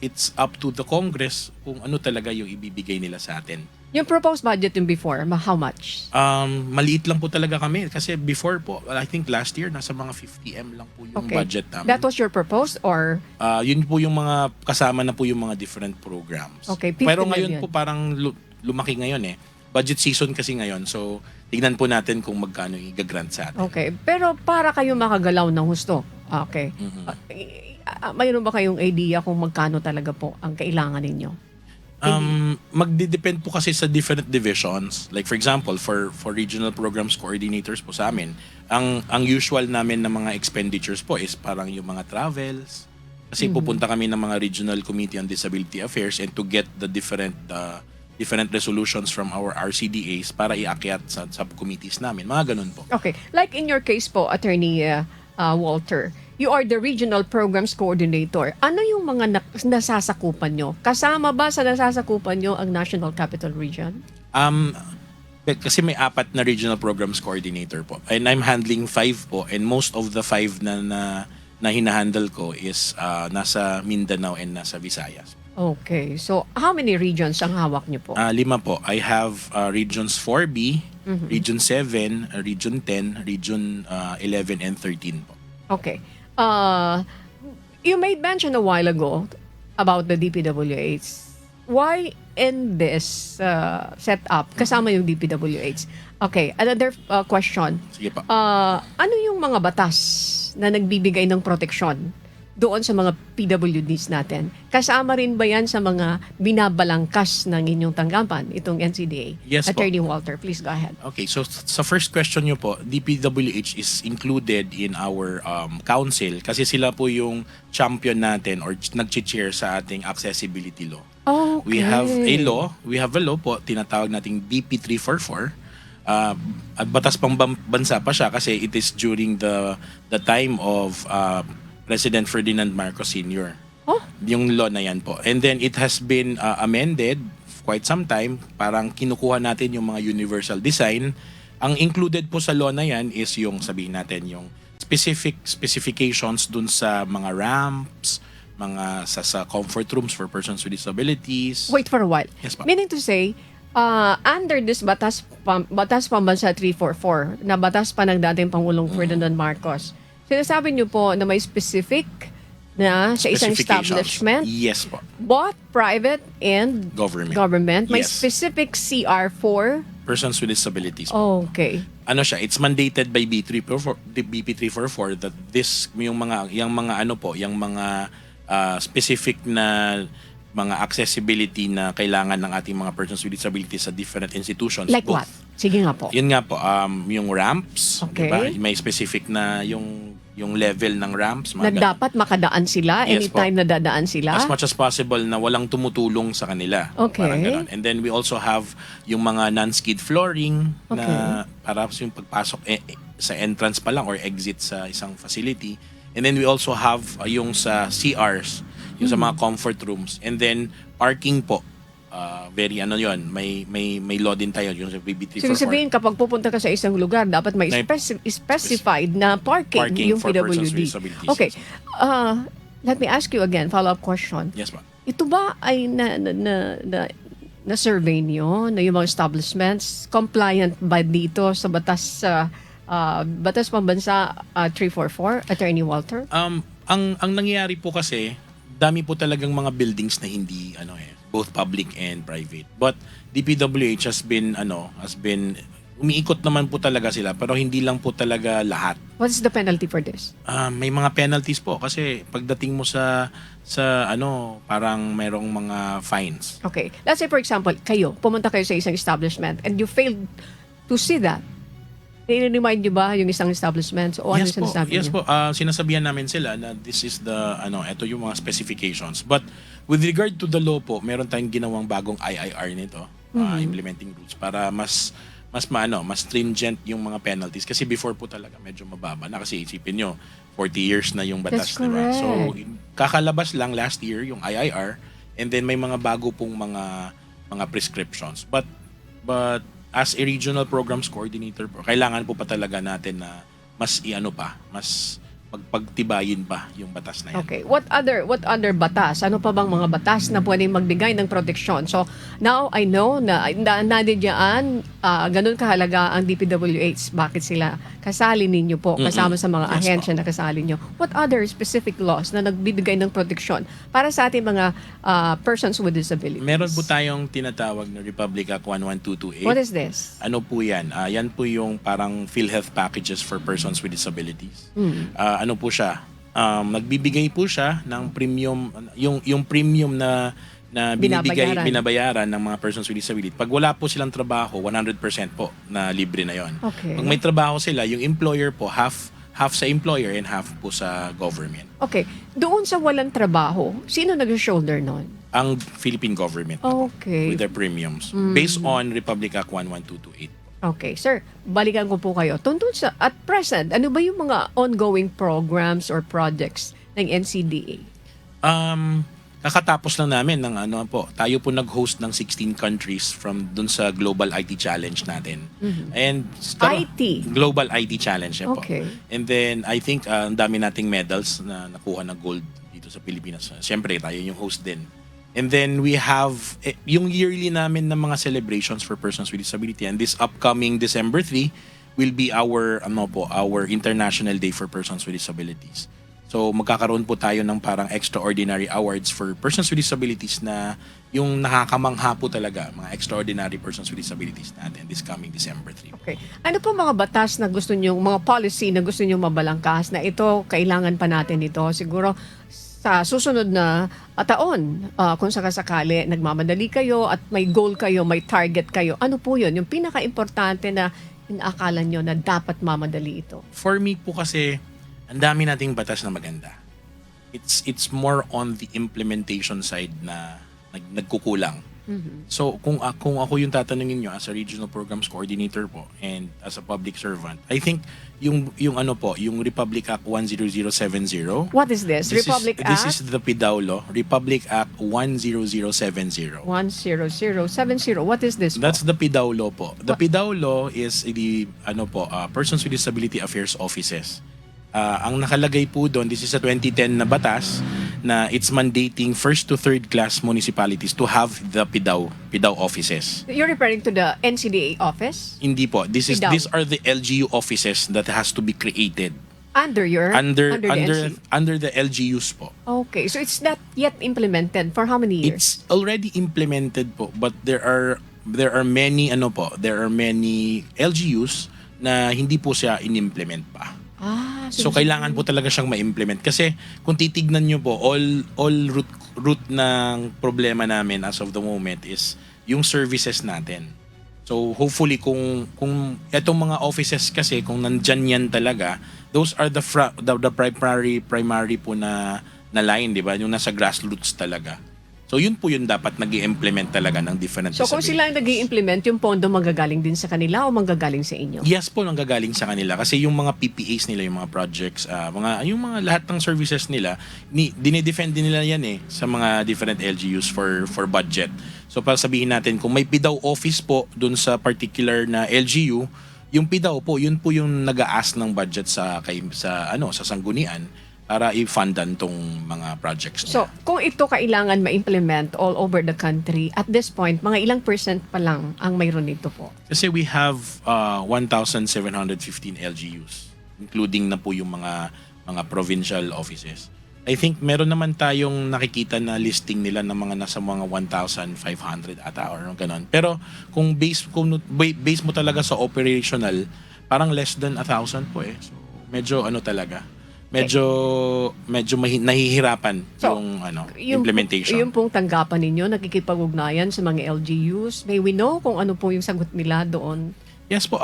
it's up to the Congress kung ano talaga yung ibibigay nila sa atin. Yung proposed budget yung before, how much? Maliit lang po talaga kami kasi before po, I think last year nasa mga 50M lang po yung budget namin. That was your proposed or? Yun po yung mga kasama na po yung mga different programs. Okay, 50 Pero ngayon million. po parang lumaki ngayon eh. Budget season kasi ngayon. So tignan po natin kung magkano i-grant sa atin. Okay, pero para kayo makagalaw ng husto. Okay. Mayroon ba kayong idea kung magkano talaga po ang kailangan ninyo? Magdidepend po kasi sa different divisions. Like for example, for regional programs coordinators po sa amin, ang usual namin na mga expenditures po is parang yung mga travels. Kasi pupunta kami ng mga Regional Committee on Disability Affairs and to get the different resolutions from our RCDAs para iakyat sa subcommittees namin. Mga ganun po. Okay. Like in your case po, Attorney Walter, you are the regional programs coordinator. Ano yung mga nasasakupan nyo? Kasama ba sa nasasakupan nyo ang National Capital Region? Kasi may 4 na regional programs coordinator po. And I'm handling 5 po. And most of the 5 na hinahandle ko is nasa Mindanao and nasa Visayas. Okay. So, how many regions ang hawak nyo po? 5 po. I have regions 4B, Region 7, Region 10, Region 11, and 13 po. Okay. You made mention a while ago about the DPWH. Why in this setup kasama yung DPWH? Okay, another question. Sige pa. Ano yung mga batas na nagbibigay ng proteksyon doon sa mga PWDs natin? Kasama rin ba yan sa mga binabalangkas ng inyong tanggapan, itong NCDA? Yes po. Attorney Walter, please go ahead. Okay, so sa first question nyo po, DPWH is included in our council kasi sila po yung champion natin or nag-chair sa ating accessibility law. Okay. We have a law po, tinatawag nating DP 344. At batas pang bansa pa siya kasi it is during the time of President Ferdinand Marcos Sr. Yung law na yan po. And then it has been amended quite some time. Parang kinukuha natin yung mga universal design. Ang included po sa law na yan is yung sabihin natin yung specifications dun sa mga ramps, mga sa comfort rooms for persons with disabilities. Wait for a while. Yes, pa. Meaning to say, under this Batas Pambansa 344, na batas pa ng dating Pangulong Ferdinand Marcos, sinasabi niyo po na may specific na sa isang establishment, yes po. both private and Government. may Yes. specific CR for Persons with disabilities. okay. Ano siya, it's mandated by BP 344 that yung mga specific na mga accessibility na kailangan ng ating mga persons with disabilities sa different institutions. Like what? Sige nga po. Yun nga po, yung ramps, Okay. diba? May specific na yung level ng ramps. Na dapat makadaan sila Yes po. anytime na dadaan sila. As much as possible na walang tumutulong sa kanila. Okay. Parang ganon. And then we also have yung mga non-skid flooring na para yung pagpasok sa entrance pa lang or exit sa isang facility. And then we also have yung sa CRs, yung sa mga comfort rooms. And then parking po. Very may law din tayo yung sa BB 344. So, sabihin, kapag pupunta ka sa isang lugar, dapat may specified na parking yung for persons with PWD. disabilities. Okay. Let me ask you again, follow-up question. Yes, ma'am. Ito ba ay na-survey niyo na yung mga establishments compliant ba dito sa Batas Pambansa 344, Attorney Walter? Ang nangyayari po kasi, dami po talagang mga buildings na hindi both public and private. But DPWH has been umiikot naman po talaga sila pero hindi lang po talaga lahat. What's the penalty for this? May mga penalties po kasi pagdating mo sa parang merong mga fines. Okay. Let's say for example, pumunta kayo sa isang establishment and you failed to see that. I-remind nyo ba yung isang establishment? O Yes ano po. sinasabi Yes nyo? po. Sinasabihan namin sila na this is ito yung mga specifications. But with regard to the law po, meron tayong ginawang bagong IIR nito, implementing rules para mas stringent yung mga penalties kasi before po talaga medyo mababa na kasi isipin nyo 40 years na yung batas, That's diba? So correct. kakalabas lang last year yung IIR and then may mga bago pong mga prescriptions. But as a regional programs coordinator po, kailangan po pa talaga natin na mas mas magpagtibayin pa yung batas na yan. Okay. What other batas? Ano pa bang mga batas na pwedeng magbigay ng proteksyon? So, now I know na nadidyaan ganun kahalaga ang DPWH. Bakit sila kasali ninyo po kasama sa mga ahensya na kasali nyo? What other specific laws na nagbibigay ng proteksyon para sa ating mga persons with disabilities? Meron po tayong tinatawag na Republic Act 11228. What is this? Ano po yan? Yan po yung parang PhilHealth packages for persons with disabilities. Ano po siya? Nagbibigay po siya ng premium, yung premium na binabayaran ng mga persons with disability. Pag wala po silang trabaho, 100% po na libre na yon. Okay. Pag may trabaho sila, yung employer po, half sa employer and half po sa government. Okay. Doon sa walang trabaho, sino nag-shoulder nun? Ang Philippine government Okay. with their premiums based on Republic Act 11228. Okay, sir, balikan ko po kayo. Tungkol sa, at present, ano ba yung mga ongoing programs or projects ng NCDA? Kakatapos lang namin ng tayo po nag-host ng 16 countries from dun sa Global IT Challenge natin. And IT? Global IT Challenge po. Okay. And then I think ang dami nating medals na nakuha na gold dito sa Pilipinas. Siyempre tayo yung host din. And then we have yung yearly namin ng mga celebrations for persons with disability, and this upcoming December 3 will be our International Day for Persons with Disabilities. So magkakaroon po tayo ng parang extraordinary awards for persons with disabilities na yung nakakamangha po talaga, mga extraordinary persons with disabilities natin this coming December 3. Okay. Ano po mga batas na gusto nyo, mga policy na gusto nyo mabalangkas na ito, kailangan pa natin ito? Siguro sa susunod na taon, kung sakasakali nagmamadali kayo at may goal kayo, may target kayo, ano po yun? Yung pinaka-importante na inaakala nyo na dapat mamadali ito? For me po kasi, ang dami nating batas na maganda. It's more on the implementation side na nagkukulang. So kung ako yung tatanungin nyo as a regional programs coordinator po and as a public servant, I think yung Republic Act 10070. What is this? Republic Act? This is the PIDAW law, Republic Act 10070. 10070. What is this po? That's the PIDAW law po. The PIDAW law is the Persons with Disability Affairs Offices. Ang nakalagay po doon, this is a 2010 na batas na it's mandating first to third class municipalities to have the PIDAW offices. You're referring to the NCDA office? Hindi po. These PIDAW. are the LGU offices that has to be created. Under the LGUs po. Okay, so it's not yet implemented for how many years? It's already implemented po, but there are many LGUs na hindi po siya in-implement pa. So kailangan po talaga siyang ma-implement kasi kung titignan niyo po all root ng problema namin as of the moment is yung services natin. So hopefully kung etong mga offices kasi kung nandyan yan talaga, those are the primary po na line, di ba? Yung nasa grassroots talaga. So yun po yung dapat nag-i-implement talaga ng different So kung sila ang nag-i-implement, yung pondo manggagaling din sa kanila o manggagaling sa inyo? Yes po, nanggagaling sa kanila kasi yung mga PPAs nila, yung mga projects, yung mga lahat ng services nila, dinidefend din nila yan sa mga different LGUs for budget. So para sabihin natin, kung may PIDAW office po dun sa particular na LGU, yung PIDAW po, yun po yung nag-a-ask ng budget sa sanggunian para i-fundan tong mga projects nila. So, kung ito kailangan ma-implement all over the country, at this point, mga ilang percent pa lang ang mayroon nito po? Kasi we have 1,715 LGUs, including na po yung mga provincial offices. I think meron naman tayong nakikita na listing nila ng mga nasa mga 1,500 ata or ganon. Pero kung base mo talaga sa operational, parang less than 1,000 po . So, medyo talaga. Medyo nahihirapan yung implementation. Yung pong tanggapan ninyo, nakikipag-ugnayan sa mga LGUs. May we know kung ano po yung sagot nila doon? Yes po.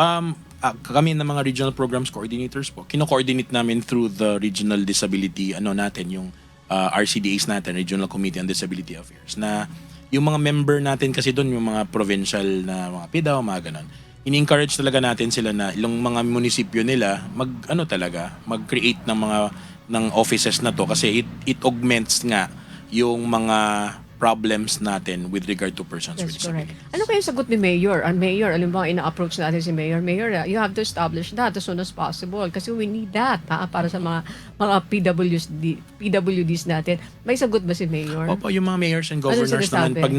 Kami ng mga regional programs coordinators po, kino-coordinate namin through the regional disability natin, yung RCDAs natin, Regional Committee on Disability Affairs, na yung mga member natin kasi doon, yung mga provincial na mga PIDAW, mga ganon. Ini-encourage talaga natin sila na ilang mga munisipyo nila mag-create ng offices na to kasi it augments nga yung mga problems natin with regard to persons with disabilities. Ano kaya sagot ni Mayor? Ang Mayor, alam mo, ina-approach natin si Mayor. Mayor, you have to establish that as soon as possible kasi we need that para sa mga PWDs natin. May sagot ba si Mayor? Opo, yung mga mayors and governors naman, pag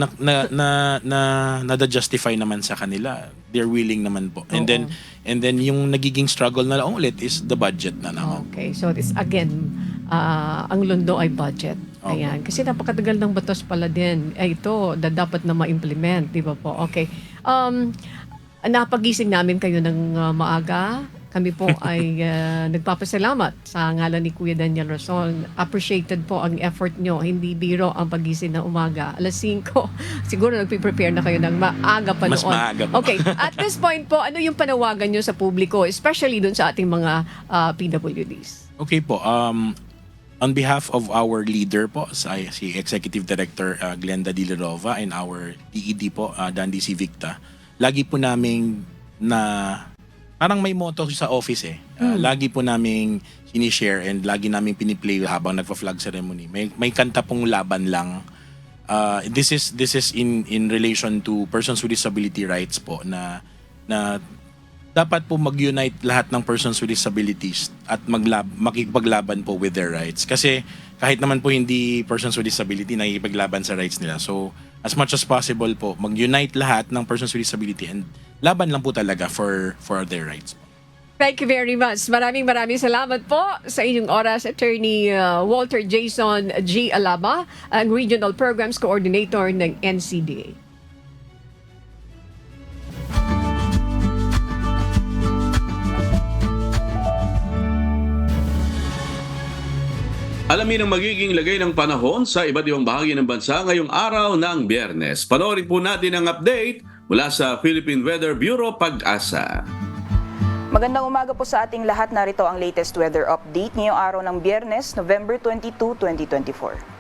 nada-justify naman sa kanila, they're willing naman po. And then yung nagiging struggle na lang ulit is the budget na naman. Okay, so it's again, ang lundo ay budget. Ayan. Kasi napakatagal ng batas pala din. Ito, dapat na ma-implement. Di ba po? Okay. Napagising namin kayo ng maaga. Kami po ay nagpapasalamat sa ngalan ni Kuya Daniel Rason. Appreciated po ang effort nyo. Hindi biro ang pagising na umaga. Alas 5. Siguro nagpiprepare na kayo ng maaga pa noon. Mas maaga po. Okay. At this point po, ano yung panawagan nyo sa publiko, especially dun sa ating mga PWDs? Okay po. On behalf of our leader po, si Executive Director Glenda Dilerova and our DED po, Dandy C. Victa, lagi po naming na parang may motto sa office eh. Lagi po naming sinishare and lagi naming piniplay habang nagpa-flag ceremony. May kanta pong laban lang. This is in relation to persons with disability rights po na dapat po mag-unite lahat ng persons with disabilities at makipaglaban po with their rights. Kasi kahit naman po hindi persons with disability nakikipaglaban sa rights nila. So as much as possible po, mag-unite lahat ng persons with disability and laban lang po talaga for their rights. Thank you very much. Maraming salamat po sa inyong oras, Attorney Walter Jason G. Alaba, ang Regional Programs Coordinator ng NCDA. Alamin ang magiging lagay ng panahon sa iba't ibang bahagi ng bansa ngayong araw ng Biyernes. Panoorin po natin ang update mula sa Philippine Weather Bureau Pag-asa. Magandang umaga po sa ating lahat. Narito ang latest weather update ngayong araw ng Biyernes, November 22, 2024.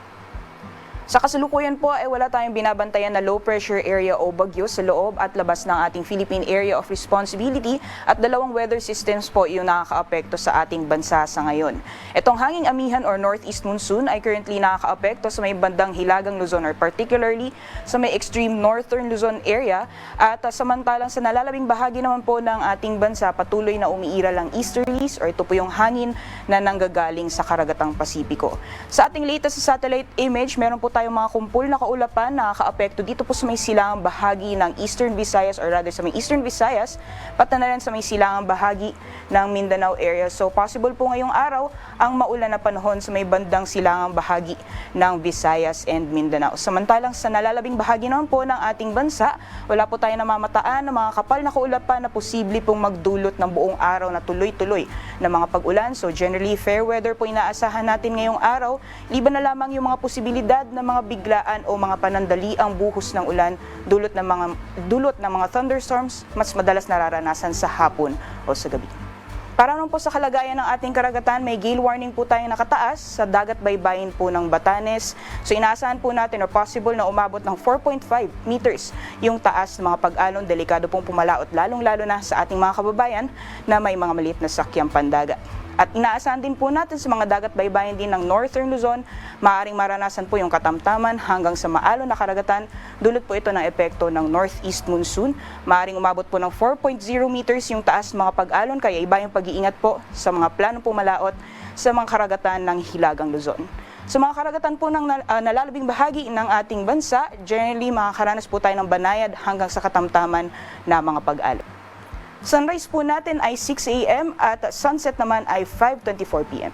Sa kasalukuyan po ay wala tayong binabantayan na low pressure area o bagyo sa loob at labas ng ating Philippine Area of Responsibility at dalawang weather systems po yung nakakaapekto sa ating bansa sa ngayon. Itong hanging amihan or northeast monsoon ay currently nakakaapekto sa may bandang Hilagang Luzon or particularly sa may extreme northern Luzon area at samantalang sa nalalabing bahagi naman po ng ating bansa patuloy na umiiral ang easterlies or ito po yung hangin na nanggagaling sa karagatang Pasipiko. Sa ating latest satellite image, meron po tayong mga kumpul na kaulapan na nakakaapekto dito po sa may silangang bahagi ng Eastern Visayas or rather sa may Eastern Visayas, pati na rin sa may silangang bahagi ng Mindanao area. So possible po ngayong araw ang maulan na panahon sa may bandang silangang bahagi ng Visayas and Mindanao. Samantalang sa nalalabing bahagi naman po ng ating bansa, wala po tayo namamataan ng mga kapal na kaulapan na posible pong magdulot ng buong araw na tuloy-tuloy na mga pag-ulan. So generally fair weather po inaasahan natin ngayong araw, liban na lamang yung mga posibilidad na mga biglaan o mga panandali ang buhos ng ulan dulot ng mga thunderstorms mas madalas nararanasan sa hapon o sa gabi. Para naman po sa kalagayan ng ating karagatan, may gale warning po tayong nakataas sa dagat baybayin po ng Batanes. So inaasahan po natin or possible na umabot ng 4.5 meters yung taas ng mga pag-alon. Delikado pong pumalaot lalong-lalo na sa ating mga kababayan na may mga maliit na sakyang pandagat. At inaasahan din po natin sa mga dagat baybayin din ng Northern Luzon, maaaring maranasan po yung katamtaman hanggang sa maalon na karagatan. Dulot po ito ng epekto ng northeast monsoon. Maaaring umabot po ng 4.0 meters yung taas ng mga pag-alon, kaya iba yung pag-iingat po sa mga planong pumalaot sa mga karagatan ng Hilagang Luzon. Sa mga karagatan po ng nalalabing bahagi ng ating bansa, generally makakaranas po tayo ng banayad hanggang sa katamtaman na mga pag-alon. Sunrise po natin ay 6 a.m. at sunset naman ay 5:24 p.m.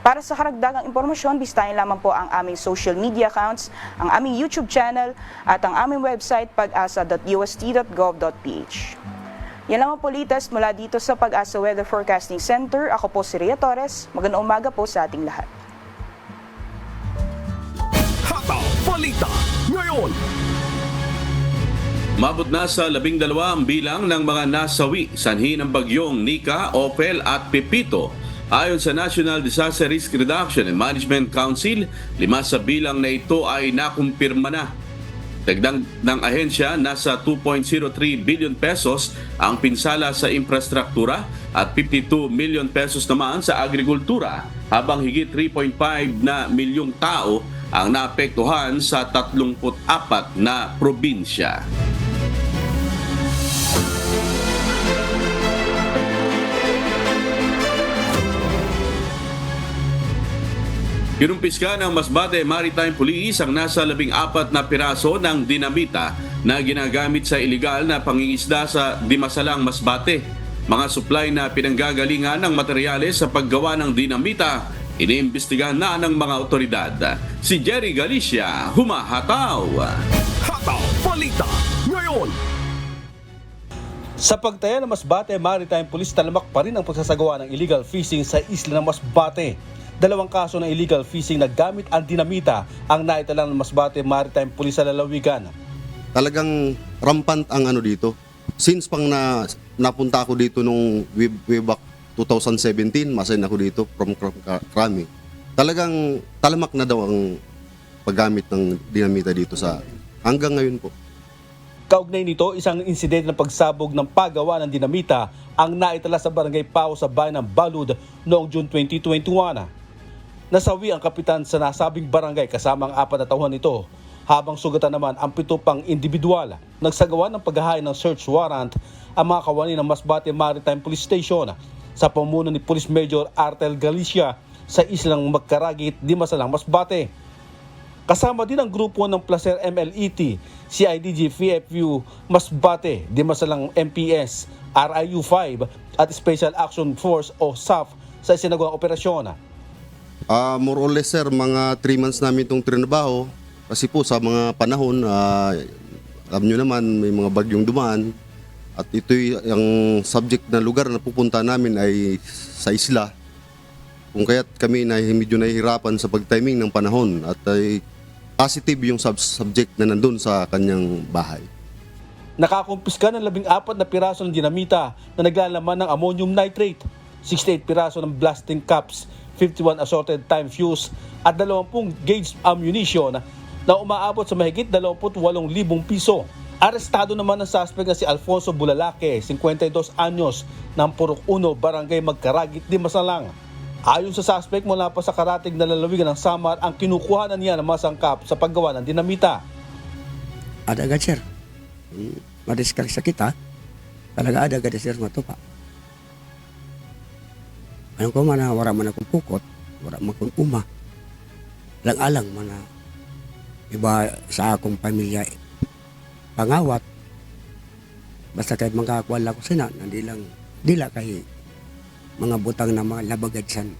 Para sa karagdagang impormasyon, bisitahin lamang po ang aming social media accounts, ang aming YouTube channel at ang aming website pag-asa.ust.gov.ph. Yan lamang po latest mula dito sa Pag-asa Weather Forecasting Center. Ako po si Rhea Torres. Magandang umaga po sa ating lahat. Hataw Balita ngayon. Mabot na sa 12 ang bilang ng mga nasawi sanhi ng bagyong Nika, Opel at Pepito. Ayon sa National Disaster Risk Reduction and Management Council, 5 sa bilang na ito ay nakumpirma na. Dagdag ng ahensya, nasa 2.03 billion pesos ang pinsala sa infrastruktura at 52 million pesos naman sa agrikultura, habang higit 3.5 na milyong tao ang naapektuhan sa 34 na probinsya. Kinumpiska ng Masbate Maritime Police ang nasa 14 na piraso ng dinamita na ginagamit sa iligal na pangingisda sa Dimasalang, Masbate. Mga supply na pinanggagalingan ng materyales sa paggawa ng dinamita, iniimbestigahan na ng mga otoridad. Si Jerry Galicia, humahataw. Hataw Balita ngayon. Sa pagtaya ng Masbate Maritime Police, talamak pa rin ang pagsasagawa ng illegal fishing sa isla ng Masbate. 2 kaso ng illegal fishing na gamit ang dinamita ang naitalang ng Masbate Maritime Police sa lalawigan. Talagang rampant ang ano dito. Since napunta ako dito nung way back 2017, masign ako dito from Krami. Talagang talamak na daw ang paggamit ng dinamita dito sa hanggang ngayon po. Kaugnay nito, isang insidente ng pagsabog ng paggawa ng dinamita ang naitala sa barangay Pao sa bayan ng Balud noong June 2021. Nasawi ang kapitan sa nasabing barangay kasama ang 4 na tauhan nito, habang sugatan naman ang 7 pang individual. Nagsagawa ng paghahain ng search warrant ang mga kawani ng Masbate Maritime Police Station sa pamuno ni Police Major Artel Galicia sa islang Magkaragit, Dimasalang, Masbate. Kasama din ang grupo ng Placer MLET, CIDG VFU, Masbate, Dimasalang MPS, RIU 5 at Special Action Force o SAF sa isinagawang operasyon. More or less sir, mga 3 months namin itong trinabaho kasi po sa mga panahon, alam nyo naman may mga bagyong dumaan at ito'y ang subject na lugar na pupunta namin ay sa isla. Kung kaya't kami medyo nahihirapan sa pag-timing ng panahon at ay positive yung subject na nandun sa kanyang bahay. Nakakumpiska ng 14 na piraso ng dinamita na naglalaman ng ammonium nitrate, 68 piraso ng blasting caps, 51 assorted time fuse at 20 gauge ammunition na umaabot sa mahigit 28,000 piso. Arestado naman ang suspect na si Alfonso Bulalake, 52 anyos, ng Purok 1, Barangay Magkaragit, Dimasalang. Ayon sa suspect, mula pa sa karatig na lalawigan ng Samar ang kinukuhanan niya ng masangkap sa paggawa ng dinamita. Ada agad sir, madiskal sa kita, talaga ada agad sir matupa. Ano ko man na wala man akong pukot, wala man akong uma. Lang-alang man na iba sa akong pamilya pangawat. Basta kahit magkakwala ko sina, dila kay mga butang na mga labagad san.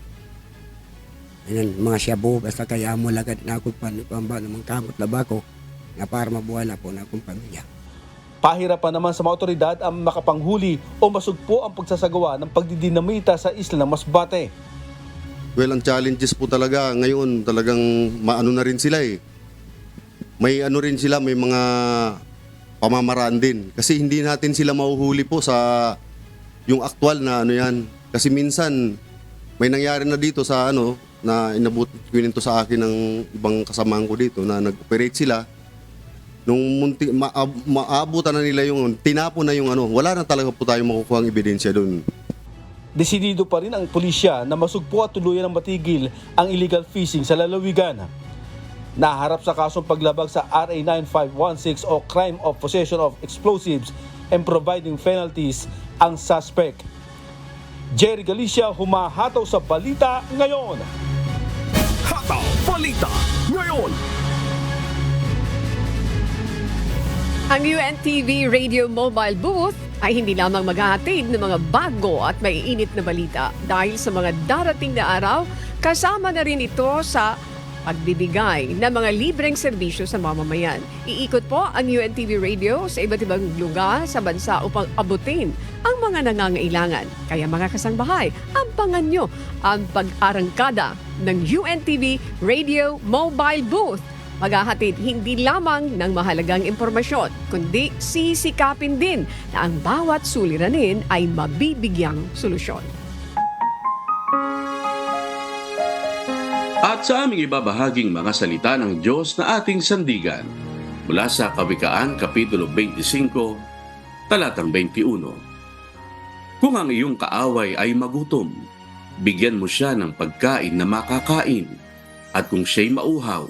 Ayan, mga shabu, basta kaya amo lagad na akong pamba ng mga kamot labako na para mabuhala po na akong pamilya. Pahirapan naman sa mga otoridad ang makapanghuli o masugpo ang pagsasagawa ng pagdidinamita sa isla ng Masbate. Well, ang challenges po talaga ngayon talagang maano na rin sila eh. May ano rin sila, may mga pamamaraan din. Kasi hindi natin sila mahuhuli po sa yung aktual na ano yan. Kasi minsan may nangyari na dito sa ano na inabot kwento sa akin ng ibang kasamahan ko dito na nag-operate sila. Nung maabutan na nila yung tinapo na yung ano, wala na talaga po tayong makukuha ang ebidensya doon. Desidido pa rin ang pulisya na masugpo at tuluyan ng matigil ang illegal fishing sa lalawigan. Naharap sa kasong paglabag sa RA 9516 o Crime of Possession of Explosives and Providing Penalties ang suspect. Jerry Galicia, humahataw sa balita ngayon. Hataw Balita ngayon. Ang UNTV Radio Mobile Booth ay hindi lamang maghahatid ng mga bago at maiinit na balita dahil sa mga darating na araw, kasama na rin ito sa pagbibigay ng mga libreng serbisyo sa mamamayan. Iikot po ang UNTV Radio sa iba't ibang lugar sa bansa upang abutin ang mga nangangailangan. Kaya mga kasangbahay, abangan nyo ang pag-arangkada ng UNTV Radio Mobile Booth. Maghahatid hindi lamang ng mahalagang impormasyon, kundi sisikapin din na ang bawat suliranin ay mabibigyang solusyon. At sa aming ibabahaging mga salita ng Diyos na ating sandigan, mula sa Kawikaan, Kapitulo 25, Talatang 21. Kung ang iyong kaaway ay magutom, bigyan mo siya ng pagkain na makakain, at kung siya'y mauhaw,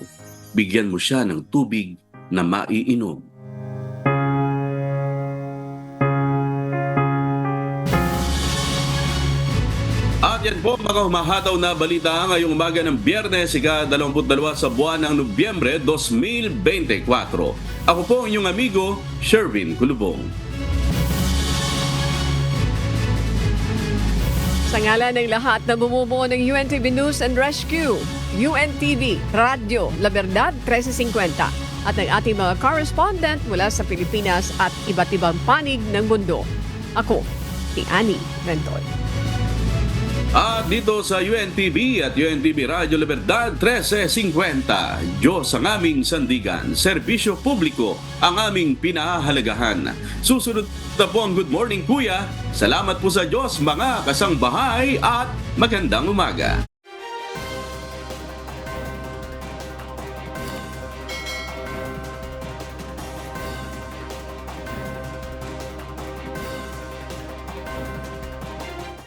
bigyan mo siya ng tubig na maiinom. At yan po mga humahataw na balita ngayong umaga ng Biyernes, ika-22 sa buwan ng Nobyembre 2024. Ako po ang inyong amigo, Sherwin Kulubong. Sa ngalan ng lahat na bumubuo ng UNTV News and Rescue, UNTV Radio La Verdad 1350 at ng ating mga correspondent mula sa Pilipinas at iba't ibang panig ng mundo. Ako, si Annie Renton. At dito sa UNTV at UNTV Radio La Verdad 1350, Diyos ang aming sandigan, serbisyo publiko ang aming pinahahalagahan. Susunod na po ang Good Morning Kuya. Salamat po sa Diyos mga kasangbahay at magandang umaga.